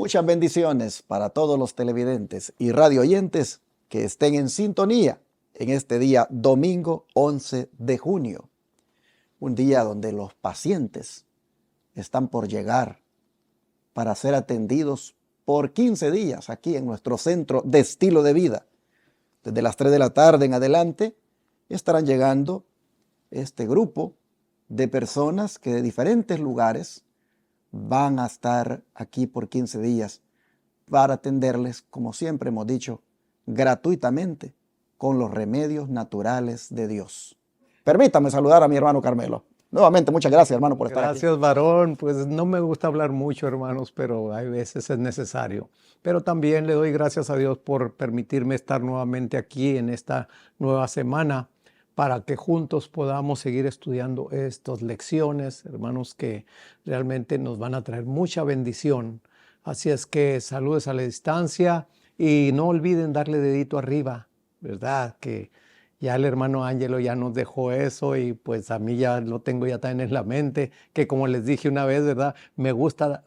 Muchas bendiciones para todos los televidentes y radio oyentes que estén en sintonía en este día domingo 11 de junio. Un día donde los pacientes están por llegar para ser atendidos por 15 días aquí en nuestro centro de estilo de vida. Desde las 3 de la tarde en adelante estarán llegando este grupo de personas que de diferentes lugares van a estar aquí por 15 días para atenderles, como siempre hemos dicho, gratuitamente con los remedios naturales de Dios. Permítame saludar a mi hermano Carmelo. Nuevamente, muchas gracias, hermano, por estar aquí. Gracias, varón. Pues no me gusta hablar mucho, hermanos, pero hay veces es necesario. Pero también le doy gracias a Dios por permitirme estar nuevamente aquí en esta nueva semana para que juntos podamos seguir estudiando estas lecciones, hermanos, que realmente nos van a traer mucha bendición. Así es que saludes a la distancia y no olviden darle dedito arriba, ¿verdad? Que ya el hermano Ángelo ya nos dejó eso y pues a mí ya lo tengo ya también en la mente, que como les dije una vez, ¿verdad? Me gusta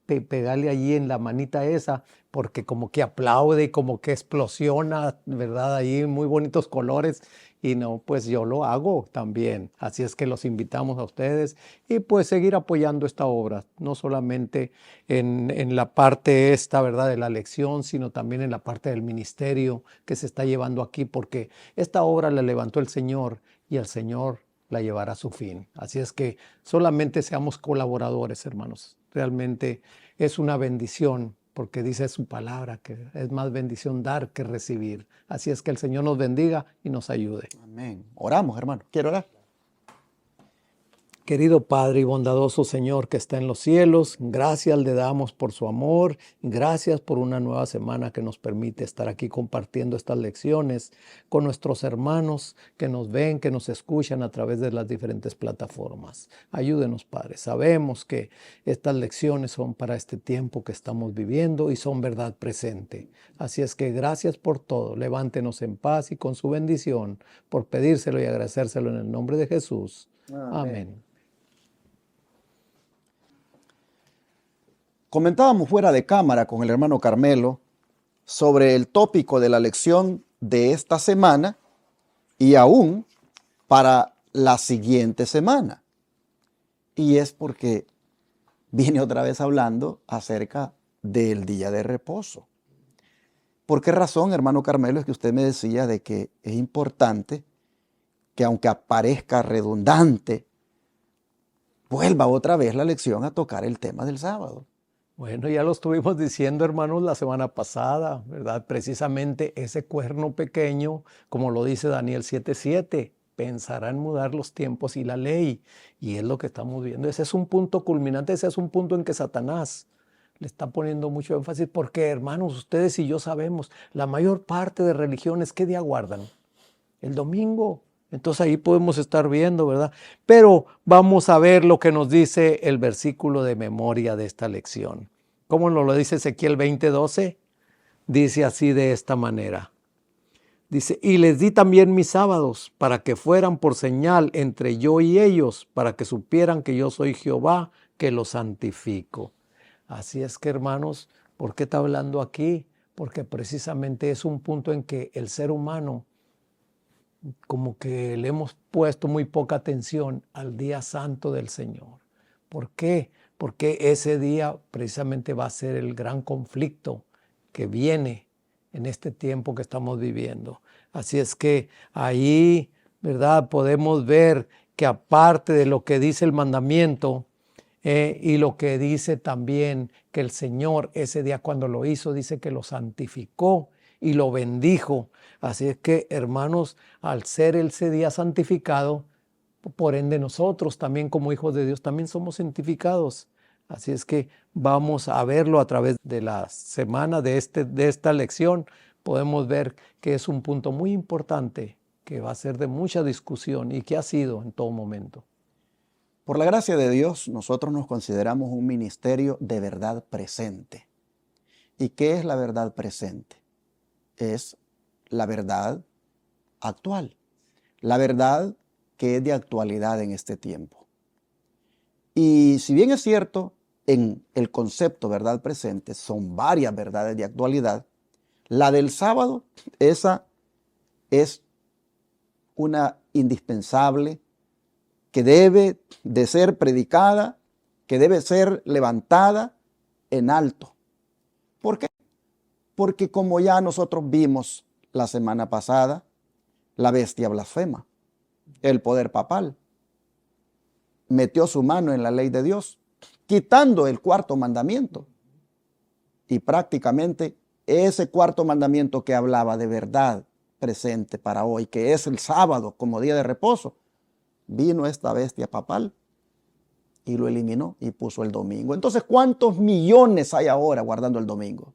pegarle allí en la manita esa, porque como que aplaude y como que explosiona, ¿verdad? Ahí muy bonitos colores y no, pues yo lo hago también. Así es que los invitamos a ustedes y pues seguir apoyando esta obra, no solamente en la parte esta, ¿verdad? De la lección, sino también en la parte del ministerio que se está llevando aquí, porque esta obra la levantó el Señor y el Señor la llevará a su fin. Así es que solamente seamos colaboradores, hermanos. Realmente es una bendición, porque dice su palabra que es más bendición dar que recibir. Así es que el Señor nos bendiga y nos ayude. Amén. Oramos, hermano. ¿Quiere orar? Querido Padre y bondadoso Señor que está en los cielos, gracias le damos por su amor, gracias por una nueva semana que nos permite estar aquí compartiendo estas lecciones con nuestros hermanos que nos ven, que nos escuchan a través de las diferentes plataformas. Ayúdenos, Padre. Sabemos que estas lecciones son para este tiempo que estamos viviendo y son verdad presente. Así es que gracias por todo. Levántenos en paz y con su bendición por pedírselo y agradecérselo en el nombre de Jesús. Amén. Comentábamos fuera de cámara con el hermano Carmelo sobre el tópico de la lección de esta semana y aún para la siguiente semana. Y es porque viene otra vez hablando acerca del día de reposo. ¿Por qué razón, hermano Carmelo, es que usted me decía de que es importante que aunque aparezca redundante, vuelva otra vez la lección a tocar el tema del sábado? Bueno, ya lo estuvimos diciendo, hermanos, la semana pasada, ¿verdad? Precisamente ese cuerno pequeño, como lo dice Daniel 7:7, pensará en mudar los tiempos y la ley. Y es lo que estamos viendo. Ese es un punto culminante, ese es un punto en que Satanás le está poniendo mucho énfasis, porque, hermanos, ustedes y yo sabemos, la mayor parte de religiones, ¿qué día guardan? El domingo. Entonces ahí podemos estar viendo, ¿verdad? Pero vamos a ver lo que nos dice el versículo de memoria de esta lección. ¿Cómo nos lo dice Ezequiel 20:12? Dice así de esta manera. Dice, y les di también mis sábados para que fueran por señal entre yo y ellos, para que supieran que yo soy Jehová, que los santifico. Así es que, hermanos, ¿por qué está hablando aquí? Porque precisamente es un punto en que el ser humano como que le hemos puesto muy poca atención al día santo del Señor. ¿Por qué? Porque ese día precisamente va a ser el gran conflicto que viene en este tiempo que estamos viviendo. Así es que ahí, ¿verdad? Podemos ver que aparte de lo que dice el mandamiento y lo que dice también que el Señor ese día cuando lo hizo, dice que lo santificó y lo bendijo. Así es que, hermanos, al ser ese día santificado, por ende nosotros también como hijos de Dios también somos santificados. Así es que vamos a verlo a través de la semana de esta lección. Podemos ver que es un punto muy importante que va a ser de mucha discusión y que ha sido en todo momento. Por la gracia de Dios, nosotros nos consideramos un ministerio de verdad presente. ¿Y qué es la verdad presente? Es la verdad actual, la verdad que es de actualidad en este tiempo. Y si bien es cierto en el concepto verdad presente, son varias verdades de actualidad. La del sábado, esa es una indispensable que debe de ser predicada, que debe ser levantada en alto. ¿Por qué? Porque como ya nosotros vimos la semana pasada, la bestia blasfema, el poder papal, metió su mano en la ley de Dios, quitando el cuarto mandamiento. Y prácticamente ese cuarto mandamiento que hablaba de verdad presente para hoy, que es el sábado como día de reposo, vino esta bestia papal y lo eliminó y puso el domingo. Entonces, ¿cuántos millones hay ahora guardando el domingo?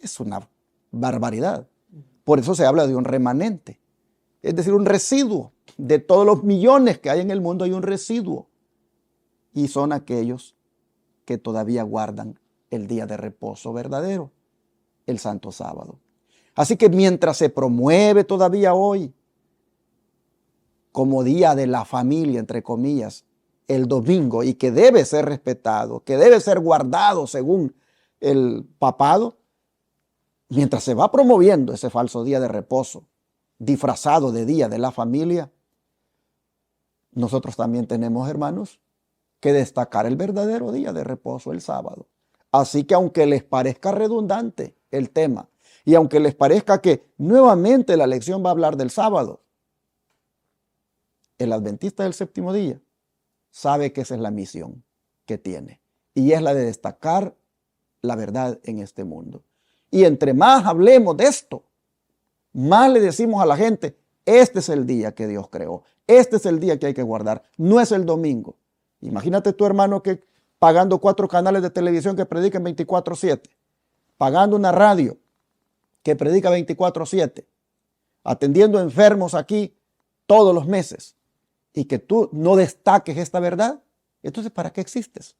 Es una barbaridad. Por eso se habla de un remanente, es decir, un residuo. De todos los millones que hay en el mundo hay un residuo. Y son aquellos que todavía guardan el día de reposo verdadero, el Santo Sábado. Así que mientras se promueve todavía hoy como día de la familia, entre comillas, el domingo, y que debe ser respetado, que debe ser guardado según el papado, mientras se va promoviendo ese falso día de reposo, disfrazado de día de la familia, nosotros también tenemos, hermanos, que destacar el verdadero día de reposo, el sábado. Así que aunque les parezca redundante el tema, y aunque les parezca que nuevamente la lección va a hablar del sábado, el adventista del séptimo día sabe que esa es la misión que tiene, y es la de destacar la verdad en este mundo. Y entre más hablemos de esto, más le decimos a la gente, este es el día que Dios creó, este es el día que hay que guardar, no es el domingo. Imagínate tu hermano que pagando 4 canales de televisión que predican 24/7, pagando una radio que predica 24/7, atendiendo enfermos aquí todos los meses, y que tú no destaques esta verdad. Entonces, ¿para qué existes?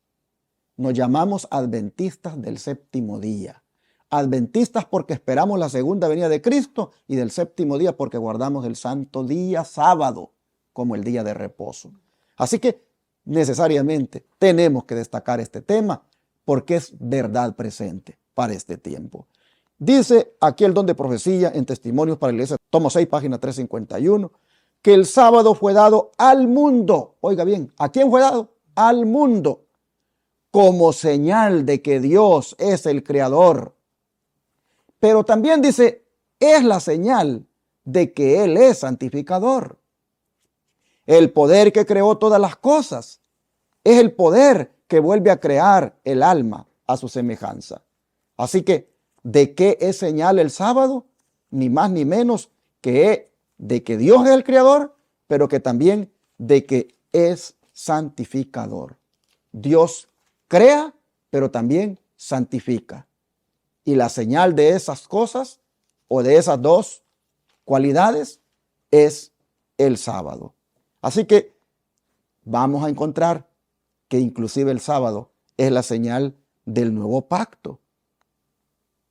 Nos llamamos adventistas del séptimo día. Adventistas porque esperamos la segunda venida de Cristo, y del séptimo día porque guardamos el santo día sábado como el día de reposo. Así que necesariamente tenemos que destacar este tema porque es verdad presente para este tiempo. Dice aquí el don de profecía en Testimonios para la Iglesia, tomo 6, página 351, que el sábado fue dado al mundo. Oiga bien, ¿a quién fue dado? Al mundo, como señal de que Dios es el creador. Pero también dice, es la señal de que Él es santificador. El poder que creó todas las cosas es el poder que vuelve a crear el alma a su semejanza. Así que, ¿de qué es señal el sábado? Ni más ni menos que de que Dios es el creador, pero que también de que es santificador. Dios crea, pero también santifica. Y la señal de esas cosas, o de esas dos cualidades, es el sábado. Así que vamos a encontrar que inclusive el sábado es la señal del nuevo pacto.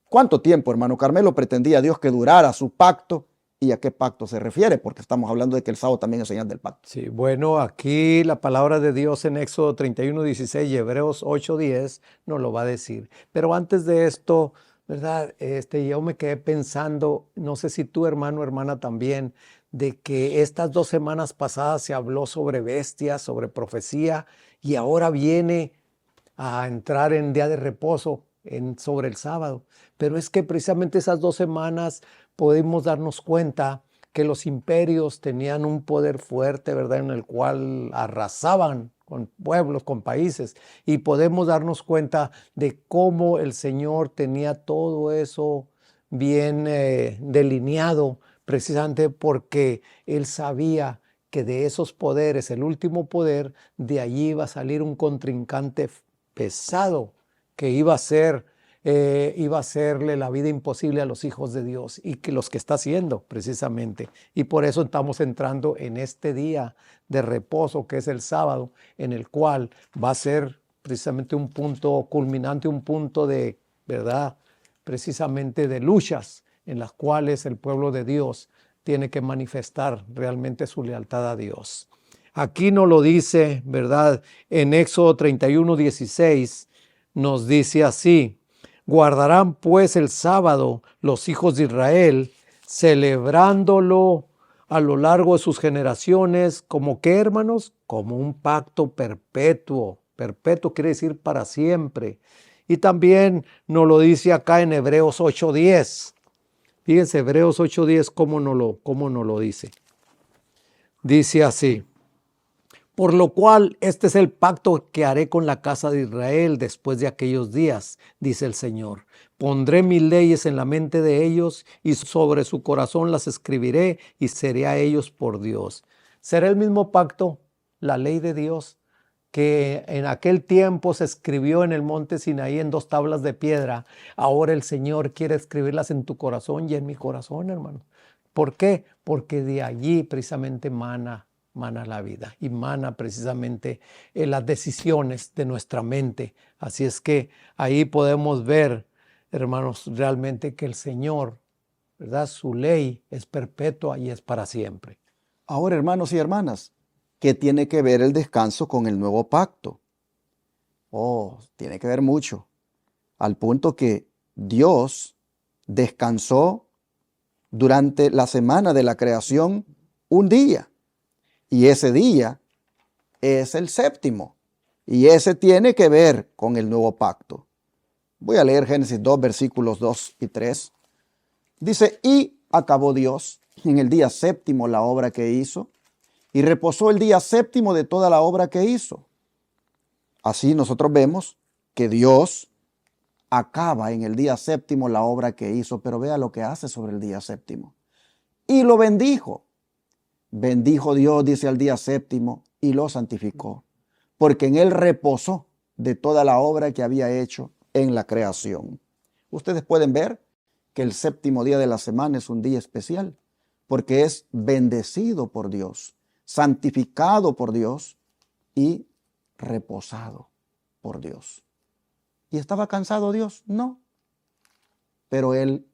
¿Cuánto tiempo, hermano Carmelo, pretendía Dios que durara su pacto? ¿Y a qué pacto se refiere? Porque estamos hablando de que el sábado también es señal del pacto. Sí, bueno, aquí la palabra de Dios en Éxodo 31:16 y Hebreos 8:10 nos lo va a decir. Pero antes de esto, ¿verdad? Yo me quedé pensando, no sé si tú, hermano, hermana, también, de que estas 2 semanas pasadas se habló sobre bestias, sobre profecía, y ahora viene a entrar en día de reposo sobre el sábado. Pero es que precisamente esas 2 semanas podemos darnos cuenta que los imperios tenían un poder fuerte, ¿verdad? En el cual arrasaban con pueblos, con países. Y podemos darnos cuenta de cómo el Señor tenía todo eso bien delineado, precisamente porque Él sabía que de esos poderes, el último poder, de allí iba a salir un contrincante pesado que iba a hacerle la vida imposible a los hijos de Dios, y que los que está haciendo precisamente. Y por eso estamos entrando en este día de reposo que es el sábado, en el cual va a ser precisamente un punto culminante, un punto de verdad, precisamente de luchas en las cuales el pueblo de Dios tiene que manifestar realmente su lealtad a Dios. Aquí nos lo dice, ¿verdad? En Éxodo 31:16 nos dice así: guardarán pues el sábado los hijos de Israel, celebrándolo a lo largo de sus generaciones, ¿como qué, hermanos? Como un pacto perpetuo. Perpetuo quiere decir para siempre. Y también nos lo dice acá en Hebreos 8:10. Fíjense, Hebreos 8:10, cómo nos lo dice. Dice así: por lo cual, este es el pacto que haré con la casa de Israel después de aquellos días, dice el Señor. Pondré mis leyes en la mente de ellos y sobre su corazón las escribiré y seré a ellos por Dios. Será el mismo pacto, la ley de Dios, que en aquel tiempo se escribió en el monte Sinaí en 2 tablas de piedra. Ahora el Señor quiere escribirlas en tu corazón y en mi corazón, hermano. ¿Por qué? Porque de allí precisamente mana la vida y mana precisamente las decisiones de nuestra mente. Así es que ahí podemos ver, hermanos, realmente que el Señor, ¿verdad? Su ley es perpetua y es para siempre. Ahora, hermanos y hermanas, ¿qué tiene que ver el descanso con el nuevo pacto? Oh, tiene que ver mucho, al punto que Dios descansó durante la semana de la creación un día. Y ese día es el séptimo. Y ese tiene que ver con el nuevo pacto. Voy a leer Génesis 2, versículos 2 y 3. Dice, y acabó Dios en el día séptimo la obra que hizo, y reposó el día séptimo de toda la obra que hizo. Así nosotros vemos que Dios acaba en el día séptimo la obra que hizo, pero vea lo que hace sobre el día séptimo. Y lo bendijo. Bendijo Dios, dice, al día séptimo y lo santificó, porque en él reposó de toda la obra que había hecho en la creación. Ustedes pueden ver que el séptimo día de la semana es un día especial, porque es bendecido por Dios, santificado por Dios y reposado por Dios. ¿Y estaba cansado Dios? No. Pero Él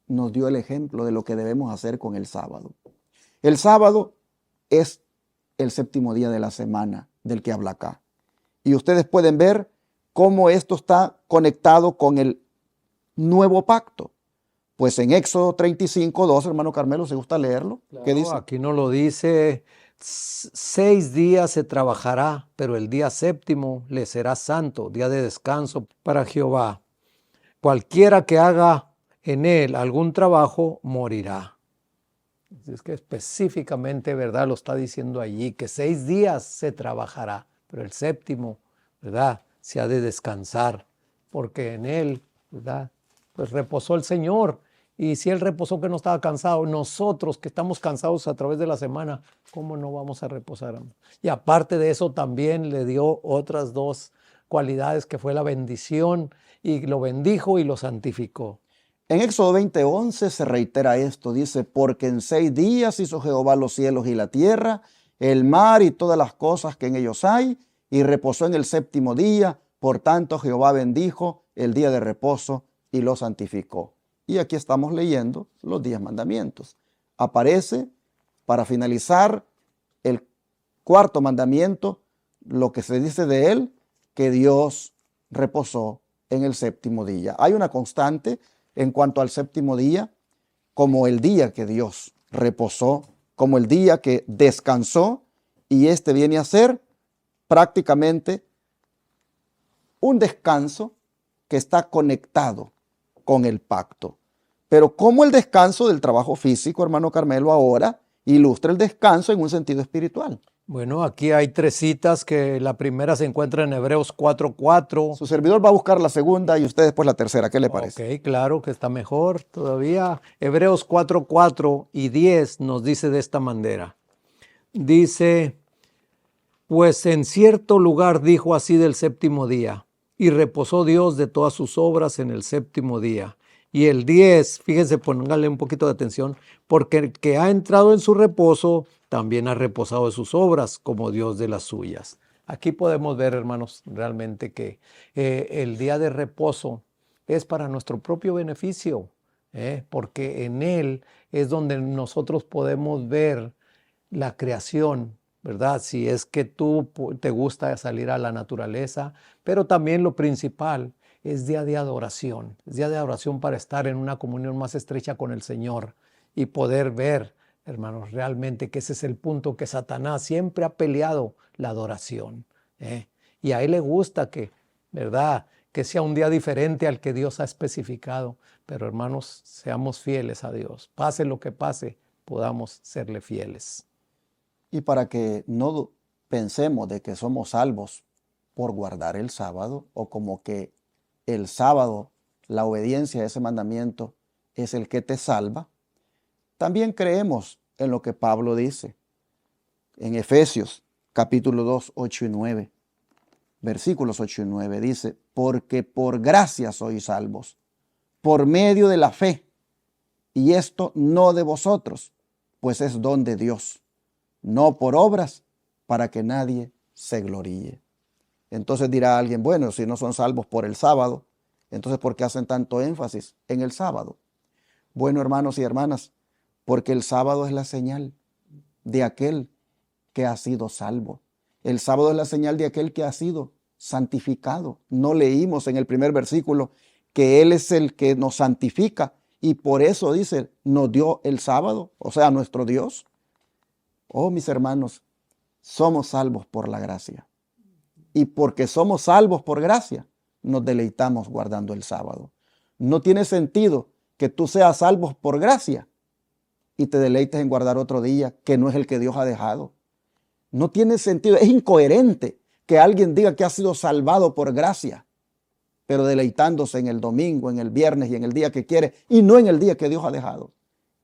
nos dio el ejemplo de lo que debemos hacer con el sábado. El sábado es el séptimo día de la semana del que habla acá. Y ustedes pueden ver cómo esto está conectado con el nuevo pacto. Pues en Éxodo 35:2, hermano Carmelo, ¿se gusta leerlo? Claro, ¿Qué dice? aquí nos lo dice: 6 días se trabajará, pero el día séptimo le será santo, día de descanso para Jehová. Cualquiera que haga en él algún trabajo morirá. Es que específicamente, ¿verdad? Lo está diciendo allí, que 6 días se trabajará, pero el séptimo, ¿verdad? Se ha de descansar, porque en él, ¿verdad? Pues reposó el Señor. Y si Él reposó, que no estaba cansado, nosotros que estamos cansados a través de la semana, ¿cómo no vamos a reposar? Y aparte de eso, también le dio otras 2 cualidades, que fue la bendición, y lo bendijo y lo santificó. En Éxodo 20:11 se reitera esto, dice, porque en 6 días hizo Jehová los cielos y la tierra, el mar y todas las cosas que en ellos hay, y reposó en el séptimo día, por tanto Jehová bendijo el día de reposo y lo santificó. Y aquí estamos leyendo los 10 mandamientos. Aparece, para finalizar, el 4.º mandamiento, lo que se dice de él, que Dios reposó en el séptimo día. Hay una constante en cuanto al séptimo día, como el día que Dios reposó, como el día que descansó, y este viene a ser prácticamente un descanso que está conectado con el pacto. Pero como el descanso del trabajo físico, hermano Carmelo, ahora ilustra el descanso en un sentido espiritual. Bueno, aquí hay 3 citas, que la primera se encuentra en Hebreos 4:4. Su servidor va a buscar la segunda y usted después la tercera. ¿Qué le parece? Ok, claro que está mejor todavía. Hebreos 4:4 y 10 nos dice de esta manera. Dice, pues en cierto lugar dijo así del séptimo día, y reposó Dios de todas sus obras en el séptimo día. Y el 10, fíjense, pónganle un poquito de atención, porque el que ha entrado en su reposo también ha reposado de sus obras, como Dios de las suyas. Aquí podemos ver, hermanos, realmente que el día de reposo es para nuestro propio beneficio, porque en él es donde nosotros podemos ver la creación, ¿verdad? Si es que tú te gusta salir a la naturaleza, pero también lo principal es día de adoración, es día de adoración para estar en una comunión más estrecha con el Señor y poder ver, hermanos, realmente que ese es el punto que Satanás siempre ha peleado, la adoración, ¿eh? Y a él le gusta que, ¿verdad?, que sea un día diferente al que Dios ha especificado. Pero hermanos, seamos fieles a Dios. Pase lo que pase, podamos serle fieles. Y para que no pensemos de que somos salvos por guardar el sábado, o como que el sábado, la obediencia a ese mandamiento es el que te salva, también creemos en lo que Pablo dice en Efesios capítulo 2, 8 y 9. Versículos 8 y 9 dice, porque por gracia sois salvos, por medio de la fe, y esto no de vosotros, pues es don de Dios, no por obras, para que nadie se gloríe. Entonces dirá alguien, bueno, si no son salvos por el sábado, entonces ¿por qué hacen tanto énfasis en el sábado? Bueno, hermanos y hermanas, porque el sábado es la señal de aquel que ha sido salvo. El sábado es la señal de aquel que ha sido santificado. No leímos en el primer versículo que Él es el que nos santifica y por eso dice, nos dio el sábado, o sea, nuestro Dios. Oh, mis hermanos, somos salvos por la gracia. Y porque somos salvos por gracia, nos deleitamos guardando el sábado. No tiene sentido que tú seas salvo por gracia y te deleites en guardar otro día que no es el que Dios ha dejado. No tiene sentido, es incoherente que alguien diga que ha sido salvado por gracia, pero deleitándose en el domingo, en el viernes y en el día que quiere y no en el día que Dios ha dejado.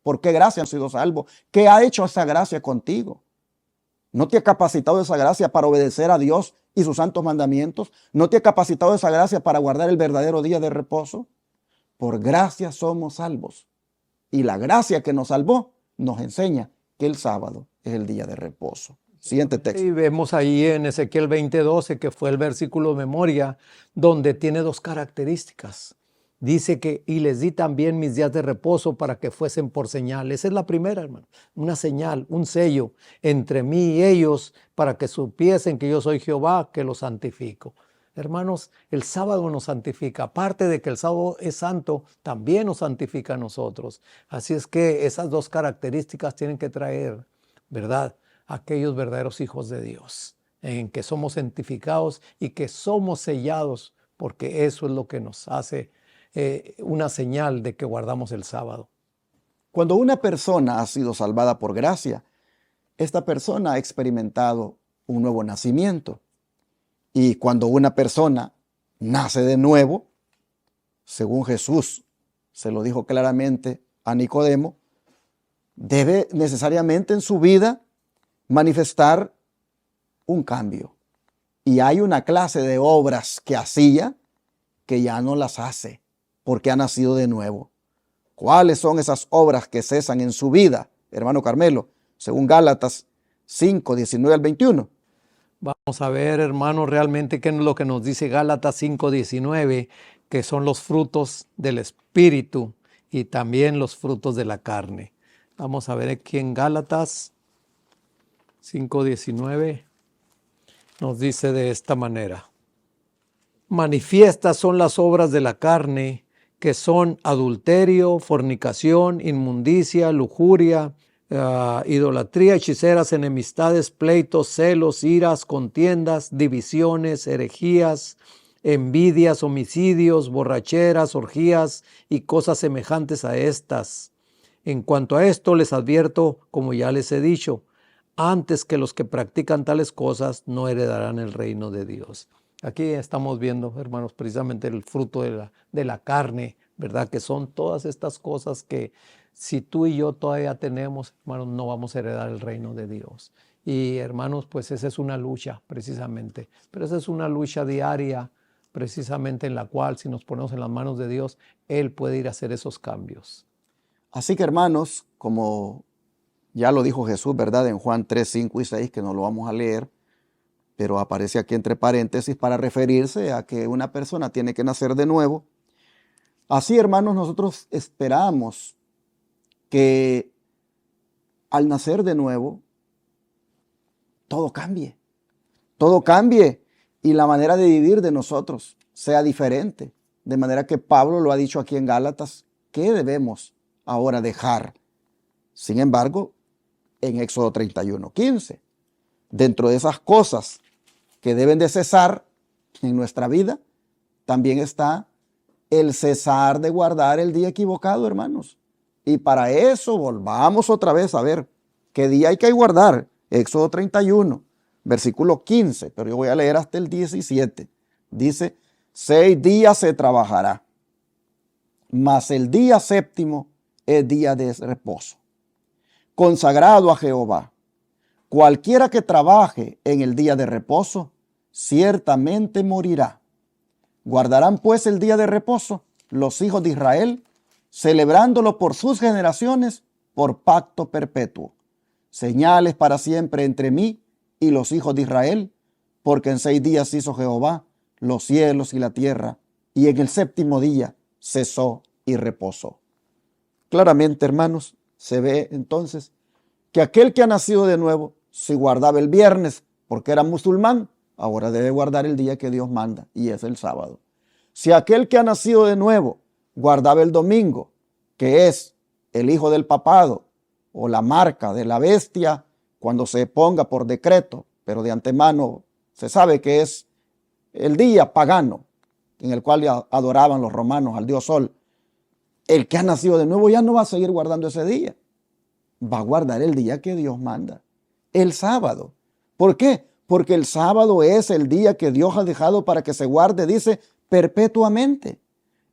¿Por qué gracia han sido salvos? ¿Qué ha hecho esa gracia contigo? ¿No te ha capacitado esa gracia para obedecer a Dios y sus santos mandamientos? ¿No te ha capacitado esa gracia para guardar el verdadero día de reposo? Por gracia somos salvos. Y la gracia que nos salvó nos enseña que el sábado es el día de reposo. Siguiente texto. Y vemos ahí en Ezequiel 20:12, que fue el versículo de memoria, donde tiene dos características. Dice que, y les di también mis días de reposo para que fuesen por señal. Esa es la primera, hermano. Una señal, un sello entre mí y ellos para que supiesen que yo soy Jehová, que los santifico. Hermanos, el sábado nos santifica. Aparte de que el sábado es santo, también nos santifica a nosotros. Así es que esas dos características tienen que traer, ¿verdad?, aquellos verdaderos hijos de Dios, en que somos santificados y que somos sellados, porque eso es lo que nos hace una señal de que guardamos el sábado. Cuando una persona ha sido salvada por gracia, esta persona ha experimentado un nuevo nacimiento. Y cuando una persona nace de nuevo, según Jesús se lo dijo claramente a Nicodemo, debe necesariamente en su vida manifestar un cambio. Y hay una clase de obras que hacía que ya no las hace porque ha nacido de nuevo. ¿Cuáles son esas obras que cesan en su vida, hermano Carmelo? Según Gálatas 5, 19 al 21. Vamos a ver, hermano, realmente qué es lo que nos dice Gálatas 5:19, que son los frutos del Espíritu y también los frutos de la carne. Vamos a ver aquí en Gálatas 5:19 nos dice de esta manera: manifiestas son las obras de la carne, que son adulterio, fornicación, inmundicia, lujuria, idolatría, hechiceras, enemistades, pleitos, celos, iras, contiendas, divisiones, herejías, envidias, homicidios, borracheras, orgías y cosas semejantes a estas. En cuanto a esto les advierto, como ya les he dicho, antes que los que practican tales cosas no heredarán el reino de Dios. Aquí estamos viendo, hermanos, precisamente el fruto de la carne, ¿verdad? Que son todas estas cosas que si tú y yo todavía tenemos, hermanos, no vamos a heredar el reino de Dios. Y hermanos, pues esa es una lucha precisamente, pero esa es una lucha diaria precisamente en la cual si nos ponemos en las manos de Dios, Él puede ir a hacer esos cambios. Así que hermanos, como ya lo dijo Jesús, ¿verdad? En Juan 3, 5 y 6, que no lo vamos a leer, pero aparece aquí entre paréntesis para referirse a que una persona tiene que nacer de nuevo. Así, hermanos, nosotros esperamos que al nacer de nuevo, todo cambie. Todo cambie y la manera de vivir de nosotros sea diferente. De manera que Pablo lo ha dicho aquí en Gálatas, ¿qué debemos ahora dejar? Sin embargo, en Éxodo 31:15, dentro de esas cosas que deben de cesar en nuestra vida, también está el cesar de guardar el día equivocado, hermanos. Y para eso volvamos otra vez a ver qué día hay que guardar. Éxodo 31, versículo 15, pero yo voy a leer hasta el 17. Dice, 6 días se trabajará, mas el día séptimo es día de reposo, consagrado a Jehová. Cualquiera que trabaje en el día de reposo, ciertamente morirá. Guardarán pues el día de reposo los hijos de Israel, celebrándolo por sus generaciones, por pacto perpetuo. Señales para siempre entre mí y los hijos de Israel, porque en 6 días hizo Jehová los cielos y la tierra, y en el séptimo día cesó y reposó. Claramente, hermanos, se ve entonces que aquel que ha nacido de nuevo, si guardaba el viernes porque era musulmán, ahora debe guardar el día que Dios manda, y es el sábado. Si aquel que ha nacido de nuevo guardaba el domingo, que es el hijo del papado o la marca de la bestia, cuando se ponga por decreto, pero de antemano se sabe que es el día pagano en el cual adoraban los romanos al dios Sol, el que ha nacido de nuevo ya no va a seguir guardando ese día. Va a guardar el día que Dios manda, el sábado. ¿Por qué? Porque el sábado es el día que Dios ha dejado para que se guarde, dice, perpetuamente.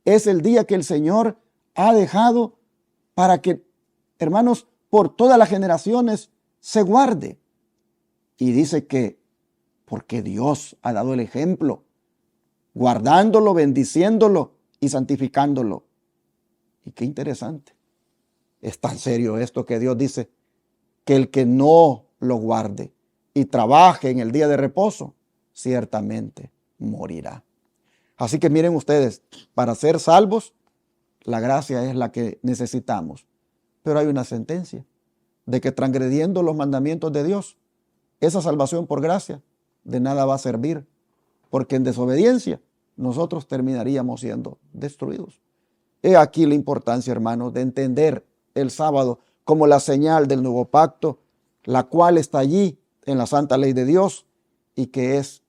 Es el día que el Señor ha dejado para que, hermanos, por todas las generaciones se guarde. Y dice que porque Dios ha dado el ejemplo, guardándolo, bendiciéndolo y santificándolo. Y qué interesante. Es tan serio esto que Dios dice que el que no lo guarde y trabaje en el día de reposo, ciertamente morirá. Así que miren ustedes, para ser salvos, la gracia es la que necesitamos. Pero hay una sentencia de que transgrediendo los mandamientos de Dios, esa salvación por gracia de nada va a servir, porque en desobediencia nosotros terminaríamos siendo destruidos. He aquí la importancia, hermanos, de entender el sábado como la señal del nuevo pacto, la cual está allí en la santa ley de Dios y que es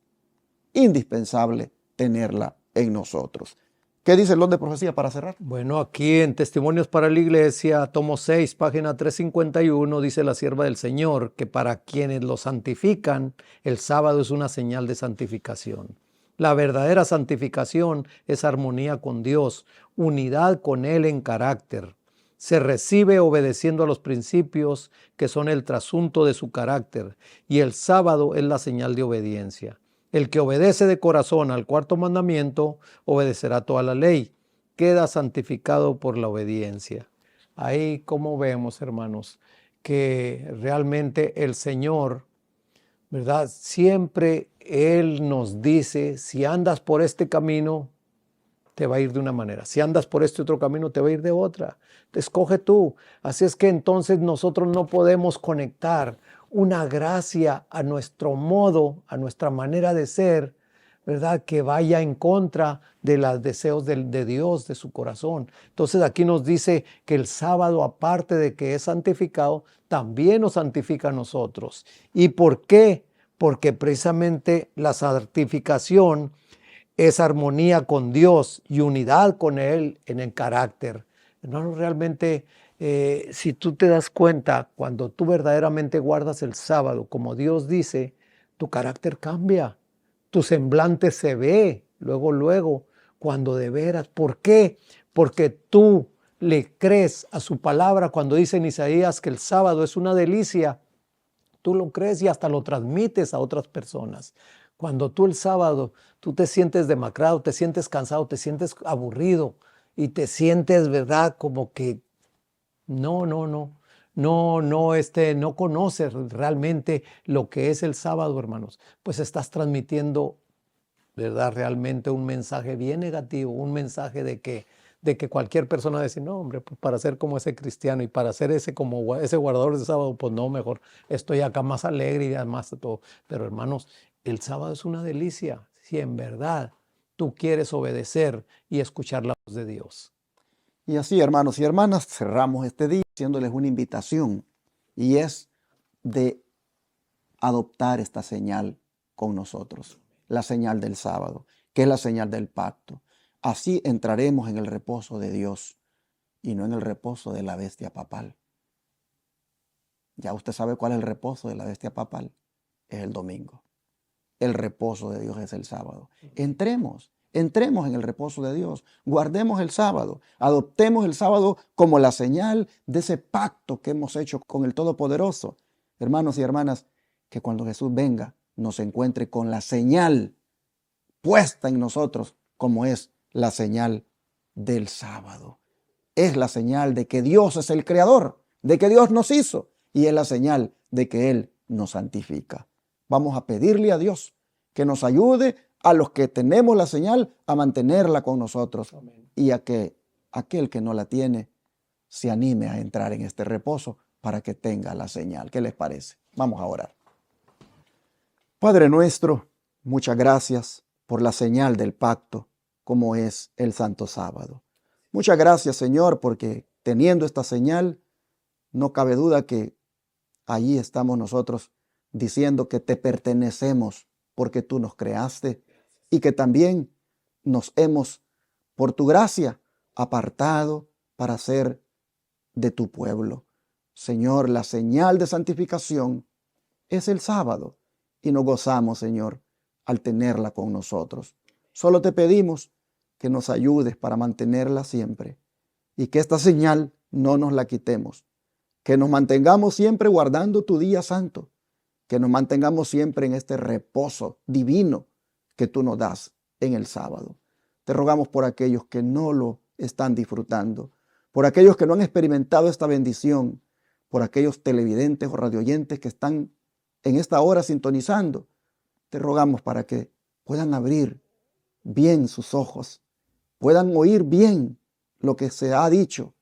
indispensable tenerla en nosotros. ¿Qué dice el don de profecía para cerrar? Bueno, aquí en Testimonios para la Iglesia, tomo 6, página 351, dice la sierva del Señor que para quienes lo santifican, el sábado es una señal de santificación. La verdadera santificación es armonía con Dios, unidad con Él en carácter. Se recibe obedeciendo a los principios que son el trasunto de su carácter, y el sábado es la señal de obediencia. El que obedece de corazón al cuarto mandamiento, obedecerá toda la ley. Queda santificado por la obediencia. Ahí como vemos, hermanos, que realmente el Señor, ¿verdad? Siempre Él nos dice, si andas por este camino, te va a ir de una manera. Si andas por este otro camino, te va a ir de otra. Te escoge tú. Así es que entonces nosotros no podemos conectar una gracia a nuestro modo, a nuestra manera de ser, ¿verdad? Que vaya en contra de los deseos de Dios, de su corazón. Entonces aquí nos dice que el sábado, aparte de que es santificado, también nos santifica a nosotros. ¿Y por qué? Porque precisamente la santificación es armonía con Dios y unidad con Él en el carácter. No, realmente, si tú te das cuenta, cuando tú verdaderamente guardas el sábado, como Dios dice, tu carácter cambia, tu semblante se ve luego, cuando de veras. ¿Por qué? Porque tú le crees a su palabra cuando dice en Isaías que el sábado es una delicia. Tú lo crees y hasta lo transmites a otras personas. Cuando tú el sábado, tú te sientes demacrado, te sientes cansado, te sientes aburrido y te sientes, ¿verdad? Como que no conoces realmente lo que es el sábado, hermanos. Pues estás transmitiendo, ¿verdad? Realmente un mensaje bien negativo, un mensaje de que cualquier persona dice, no, hombre, pues para ser como ese cristiano y para ser ese como ese guardador de sábado, pues no, mejor estoy acá más alegre y además de todo. Pero hermanos, el sábado es una delicia, si en verdad tú quieres obedecer y escuchar la voz de Dios. Y así, hermanos y hermanas, cerramos este día haciéndoles una invitación, y es de adoptar esta señal con nosotros, la señal del sábado, que es la señal del pacto. Así entraremos en el reposo de Dios y no en el reposo de la bestia papal. Ya usted sabe cuál es el reposo de la bestia papal. Es el domingo. El reposo de Dios es el sábado. Entremos en el reposo de Dios. Guardemos el sábado. Adoptemos el sábado como la señal de ese pacto que hemos hecho con el Todopoderoso. Hermanos y hermanas, que cuando Jesús venga nos encuentre con la señal puesta en nosotros, como es la señal del sábado. Es la señal de que Dios es el creador, de que Dios nos hizo, y es la señal de que Él nos santifica. Vamos a pedirle a Dios que nos ayude a los que tenemos la señal a mantenerla con nosotros. Amén. Y a que aquel que no la tiene se anime a entrar en este reposo para que tenga la señal. ¿Qué les parece? Vamos a orar. Padre nuestro, muchas gracias por la señal del pacto, como es el Santo Sábado. Muchas gracias, Señor, porque teniendo esta señal, no cabe duda que allí estamos nosotros diciendo que te pertenecemos porque tú nos creaste y que también nos hemos, por tu gracia, apartado para ser de tu pueblo. Señor, la señal de santificación es el sábado y nos gozamos, Señor, al tenerla con nosotros. Solo te pedimos que nos ayudes para mantenerla siempre y que esta señal no nos la quitemos. Que nos mantengamos siempre guardando tu día santo, que nos mantengamos siempre en este reposo divino que tú nos das en el sábado. Te rogamos por aquellos que no lo están disfrutando, por aquellos que no han experimentado esta bendición, por aquellos televidentes o radioyentes que están en esta hora sintonizando. Te rogamos para que puedan abrir bien sus ojos, puedan oír bien lo que se ha dicho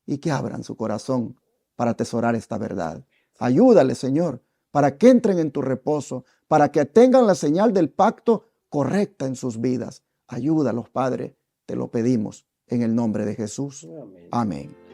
y que abran su corazón para atesorar esta verdad. Ayúdale, Señor, para que entren en tu reposo, para que tengan la señal del pacto correcta en sus vidas. Ayúdalos, Padre, te lo pedimos en el nombre de Jesús. Amén. Amén.